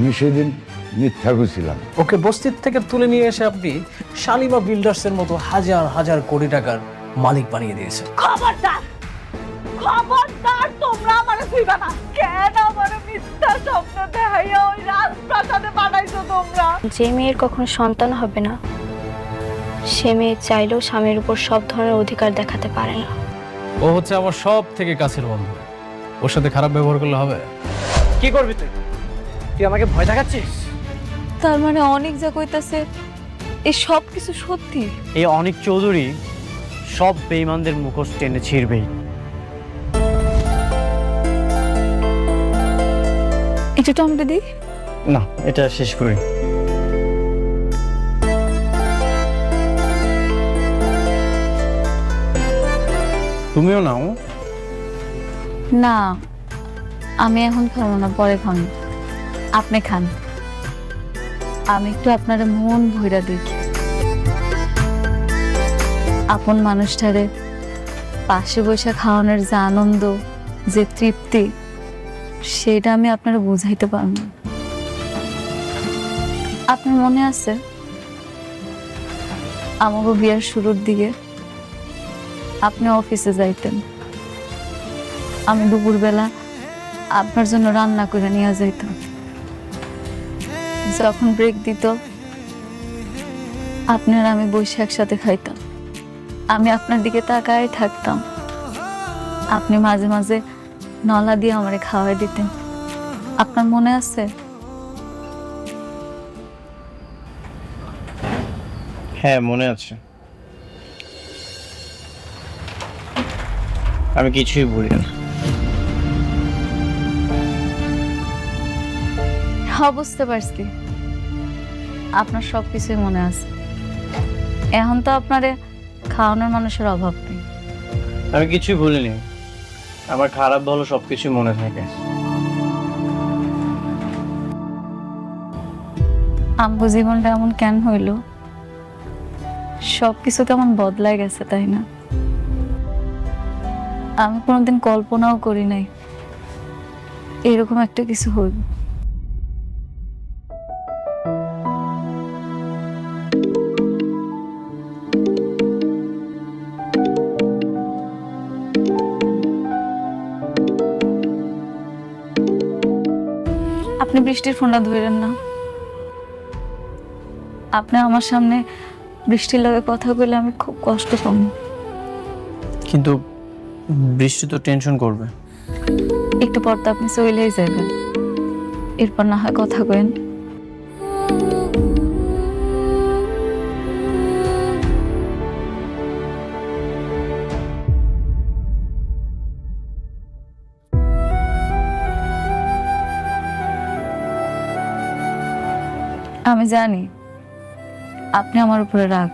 আমি সেদিন মিথ্যা করেছিলাম। ওকে বস্তির থেকে তুলে নিয়ে এসে আপনি শালিমা বিল্ডার্সের মতো হাজার হাজার কোটি টাকার মালিক বানিয়ে দিয়েছেন। খবরদার খবরদার, তোমরা আমারে ছুঁইবা না। কেন আমারে মিথ্যা স্বপ্ন দেখাইয়া ওই রাজপ্রাসাদে পাঠাইছো তোমরা? যে মেয়ের কখনো সন্তান হবে না, সে মেয়ে চাইলেও স্বামীর উপর সব ধরনের অধিকার দেখাতে পারে না। ও হচ্ছে আমার সব থেকে কাছের বন্ধু, ওর সাথে খারাপ ব্যবহার করলে হবে? কি করবি তুই? তুই আমাকে ভয় দেখাচ্ছিস? তার মানে অনেক যা কইতাছে এই সব কিছু সত্যি? এই অনিক চৌধুরী সব বেঈমানদের মুখোশ টেনে ছিঁড়বেই। এটা তো আমরা দিই না, এটা শেষ করি। তুমিও নাও। না, আমি এখন খাবো না, পরে খান। আপনি খান, আমি একটু আপনার মন ভইরা দেখি। আপন মানুষটারে পাশে বসে খাওয়ানোর যে আনন্দ, যে তৃপ্তি, সেটা আমি আপনারা বুঝাইতে পারব না। আপনার মনে আছে আমাকে বিয়ের শুরুর দিকে আপনি অফিসে যাইতেন, আমি দুপুরবেলা আপনার জন্য রান্না করে নিয়ে যাইতাম। যখন ব্রেক দিত আপনার আমি বসে একসাথে খাইতাম, আমি আপনার দিকে তাকায় থাকতাম, আপনি মাঝে মাঝে নলা দিয়ে আমারে খাওয়াই দিতেন। আপনার মনে আছে? হ্যাঁ, মনে আছে। আমি কিছুই ভুলি না। হ্যাঁ, বুঝতে পারছি, আপনার সব কিছুই মনে আছে। এখন তো আপনারে খাওয়ানোর মানুষের অভাব নেই। আমি কিছুই ভুলিনি, আমার খারাপ ভালো সবকিছু মনে থাকে। আমগো জীবনটা এমন কেন হইল? সবকিছু কেমন বদলায় গেছে, তাই না? আমি কোনোদিন কল্পনাও করি নাই এরকম একটা কিছু হইব। আপনি বৃষ্টির ফোনটা ধরেন না। আপনি আমার সামনে বৃষ্টির লগে কথা বলে আমি খুব কষ্ট পাব। কিন্তু বৃষ্টি তো টেনশন করবে। একটু পর তো আপনি চলেই যাবেন, এরপর না হয় কথা কইন। আমি জানি আপনি আমার উপরে রাগ,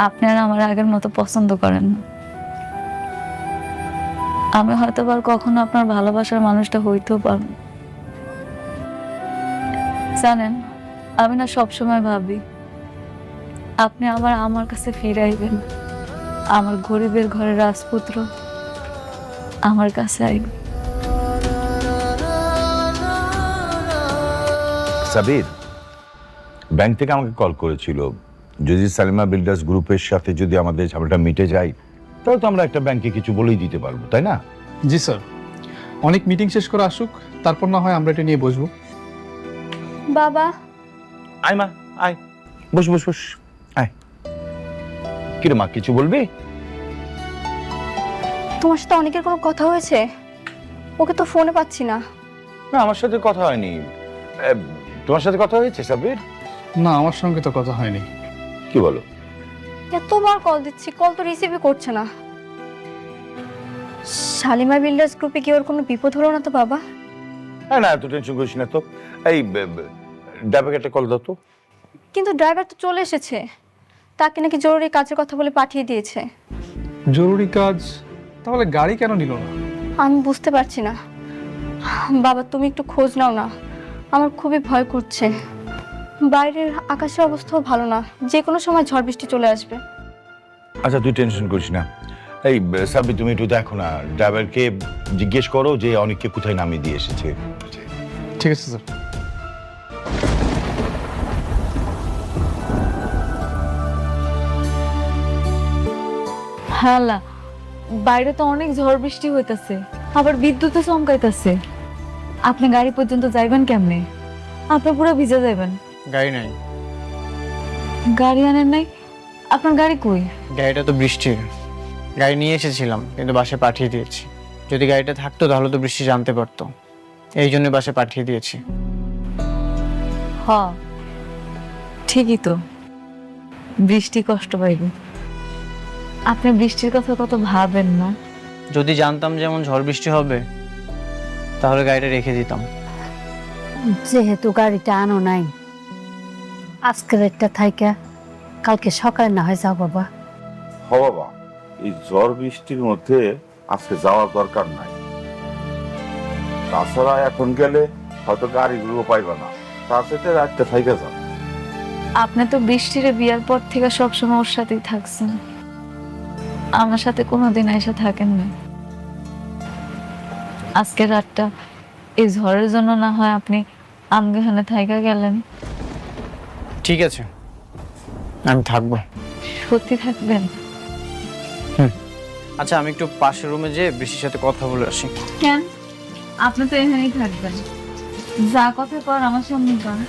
আপনি আর আমার আগের মতো পছন্দ করেন না। আমি হয়তো আর কখনো আপনার ভালোবাসার মানুষটা হইতেও পারব। জানেন, আমি না সবসময় ভাবি আপনি আবার আমার কাছে ফিরে আইবেন, আমার গরিবের ঘরের রাজপুত্র আমার কাছে আইবে। সাবির ব্যাংক থেকে আমাকে কল করেছিল, যদি সালিমা বিল্ডার্স গ্রুপের সাথে যদি আমাদের ঝামেলাটা মিটে যায় তাহলে তো আমরা একটা ব্যাংকে কিছু বলেই দিতে পারবো, তাই না? জি স্যার, অনেক মিটিং শেষ করে আসুক, তারপর না হয় আমরা এটা নিয়ে বসবো। বাবা, আয় মা, আয়, বস বস বস, আয়। কিরে মা, কিছু বলবি? তোমার সাথে অনেকের কোনো কথা হয়েছে? ওকে তো ফোনে পাচ্ছি না। না, আমার সাথে কথা হয়নি। তোমার সাথে কথা হয়েছে সাবির? না, আমার সঙ্গে তো কথা হয়নি। কি বলো? এতবার কল দিচ্ছি, কল তো রিসিভই করছে না। শালিমা বিল্ডার্স গ্রুপে কি ওর কোনো বিপদ হলো না তো বাবা? হ্যাঁ, না এত টেনশন করিস না তো। এই ড্রাইভারকে একটা কল দাও তো। কিন্তু ড্রাইভার তো চলে এসেছে, তাকে নাকি জরুরি কাজের কথা বলে পাঠিয়ে দিয়েছে। জরুরি কাজ? তাহলে গাড়ি কেন নিল না? আমি বুঝতে পারছি না বাবা, তুমি একটু খোঁজ নাও না, আমার খুবই ভয় করছে। বাইরের আকাশের অবস্থাও ভালো না, যে কোনো সময় ঝড় বৃষ্টি চলে আসবে। আচ্ছা তুই টেনশন করিস না। এই সাবি, তুমি একটু দেখো না, ড্রাইভারকে জিজ্ঞেস করো যে অনেককে কোথায় নামিয়ে দিয়ে এসেছে। ঠিক আছে স্যার। হ্যাঁ, বাইরে তো অনেক ঝড় বৃষ্টি হইতাছে, আবার বিদ্যুৎও চমকাইতাছে। আপনি গাড়ি পর্যন্ত যাইবেন কেমনে? আপনি পুরো ভিজে যাবেন। গাড়ি নাই। গাড়ি আনেন নাই? আপনার গাড়ি কই? গাড়িটা তো বৃষ্টির। গাড়ি নিয়ে এসেছিলাম কিন্তু বাসায় পাঠিয়ে দিয়েছি। যদি গাড়িটা থাকতো তাহলে তো বৃষ্টি জানতে পারতো, এই জন্য বাসায় পাঠিয়ে দিয়েছি। হ, ঠিকই তো, বৃষ্টি কষ্ট পাইবে। আপনি বৃষ্টির কথা কত ভাবেন না? যদি জানতাম যেমন ঝড় বৃষ্টি হবে তাহলে গাড়িটা রেখে দিতাম। যেহেতু গাড়িটা আনো নাই, আজকের একটা থাইকা কালকে সকালে না হয় যাও বাবা। হ বাবা, এই ঝড় বৃষ্টির মধ্যে আজকে যাওয়ার দরকার নাই। তাছাড়া এখন গেলে হয়তো গাড়িগুলো পাইবা না, তার সাথে রাতটা থাইকা যাও। আপনি তো বৃষ্টির বিয়ার পর থেকে সবসময় ওর সাথেই থাকছেন, আমার সাথে কোনোদিন এসে থাকেন না। আজকের রাতটা এই ঝড়ের জন্য না হয় আপনি আমগাহানে থাইকা গেলেন। ঠিক আছে, আমি থাকবো। সত্যি থাকবেন? আচ্ছা, আমি একটু পাশের রুমে যেয়ে বৃষ্টির সাথে কথা বলে আসি। কেন? আপনি তো এখানেই থাকবেন, যা কথা কর আমার সামনে কর।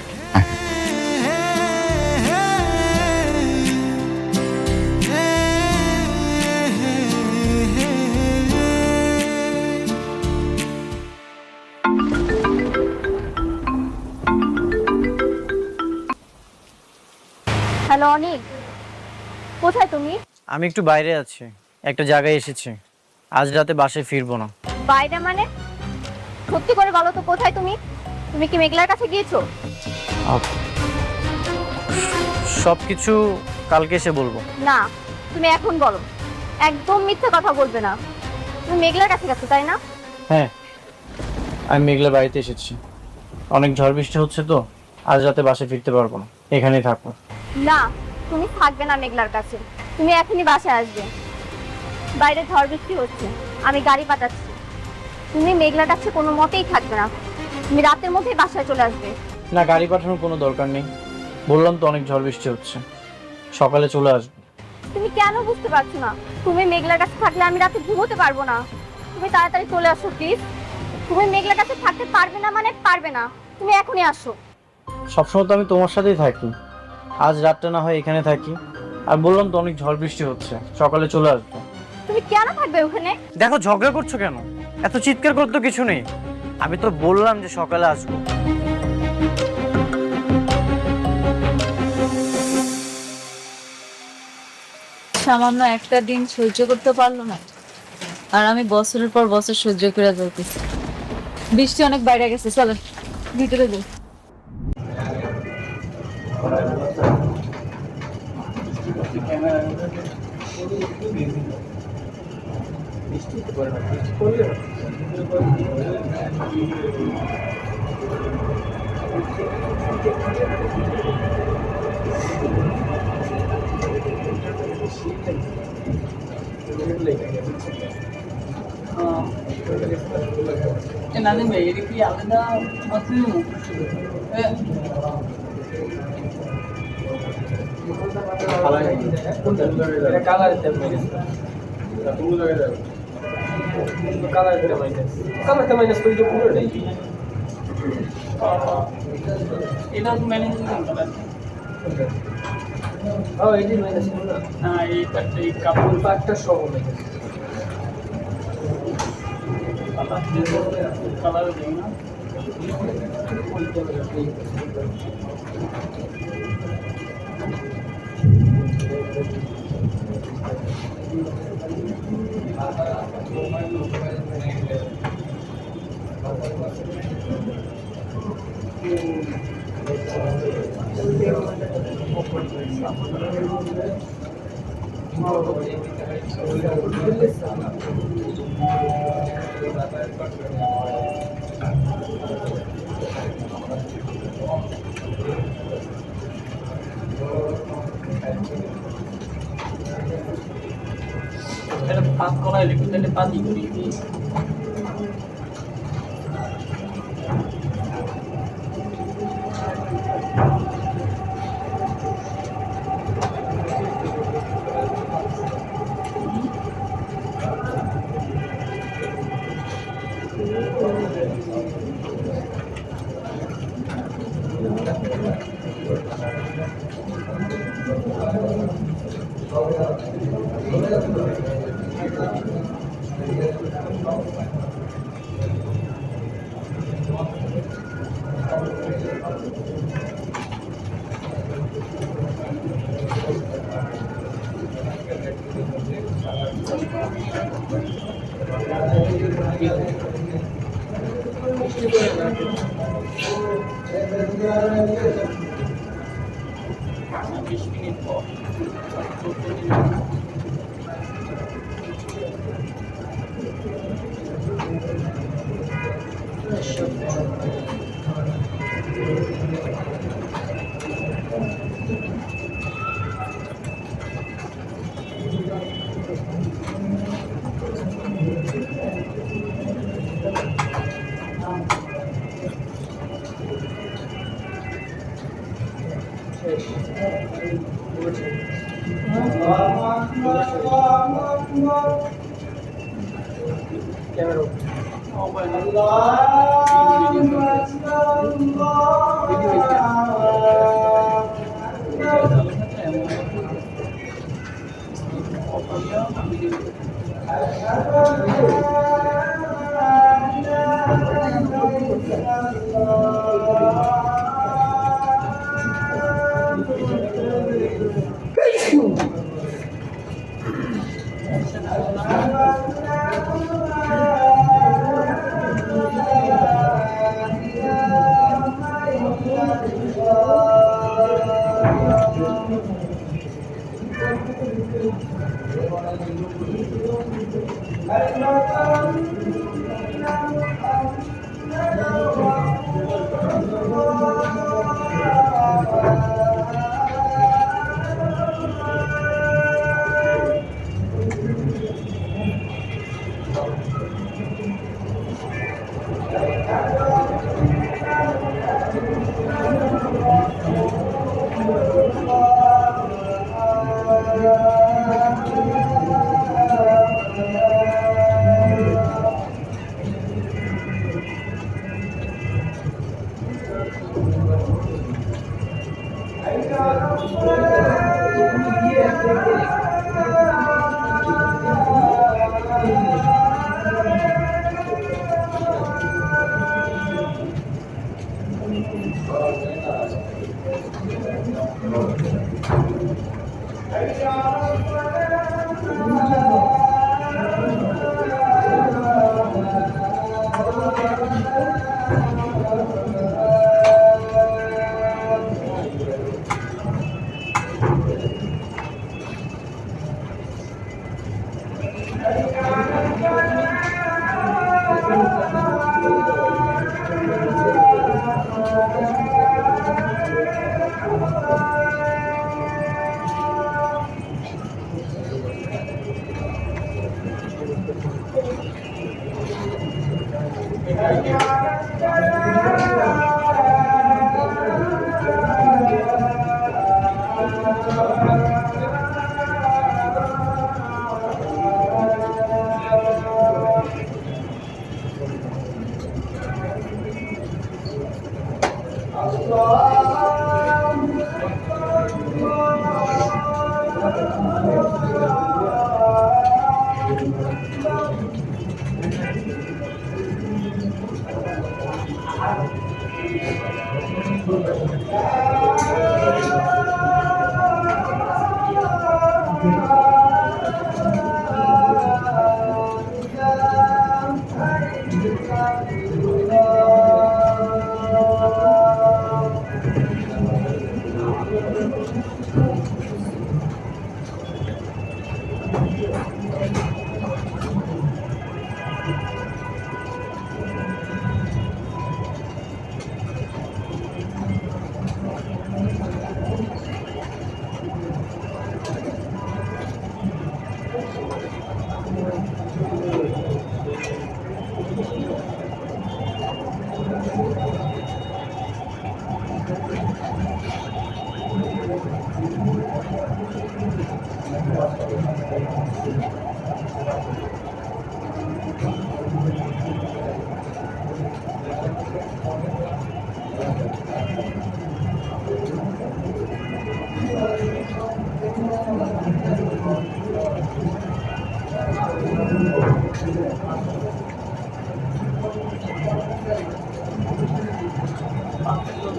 হ্যালো অনিক, কোথায় তুমি? আমি একটু বাইরে আছি, একটা জায়গায় এসেছি। আজ রাতে বাসায় ফিরবো না। বাইরে মানে? সত্যি করে বলো তো কোথায় তুমি? তুমি কি মেঘলার কাছে গিয়েছো? সবকিছু কালকে এসে বলবো। না, তুমি এখন বলো। একদম মিথ্যে কথা বলবে না। তুমি মেঘলার কাছে গেছো তাই না? হ্যাঁ, আমি মেঘলা বাড়িতে এসেছি। অনেক ঝড় বৃষ্টি হচ্ছে তো আজ রাতে বাসায় ফিরতে পারবো না, এখানেই থাকবো। না, তুমি থাকবে না মেঘলার কাছে। তুমি এখনই বাসায় আসবে। বাইরে ঝড় বৃষ্টি হচ্ছে, আমি গাড়ি পাঠাচ্ছি। তুমি মেঘলার কাছে কোনো মতেই থাকবে না। তুমি রাতের মধ্যেই বাসায় চলে আসবে। না, গাড়ি পাঠানোর কোনো দরকার নেই। বললাম তো অনেক ঝড় বৃষ্টি হচ্ছে, সকালে চলে আসবো। তুমি কেন বুঝতে পারছো না? তুমি মেঘলার কাছে থাকলে আমি রাতে ঘুমোতে পারবো না। তুমি তাড়াতাড়ি চলে আসো প্লিজ। তুমি মেঘলার কাছে থাকতে পারবে না মানে পারবে না। তুমি এখনই আসো। সবসময় তো আমি তোমার সাথেই থাকি, আজ রাতটা না হয় এখানে থাকি। আর বললাম তো অনেক ঝড় বৃষ্টি হচ্ছে, সকালে চলে আসবো। তুমি কেন থাকবে ওখানে? দেখো, ঝগড়া করছো কেন? এত চিৎকার করতে তো কিছু নেই। আমি তো বললাম যে সকালে আসবো। সামান্য একটা দিন সহ্য করতে পারলো না, আর আমি বছরের পর বছর সহ্য করে যাইতেছি। বৃষ্টি অনেক বাইরে গেছে, চলেন ভিতরে যাই।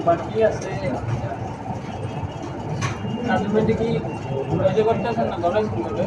বাকি আছে আপনি কি বুঝে করতে আছেন না ধরেন কিভাবে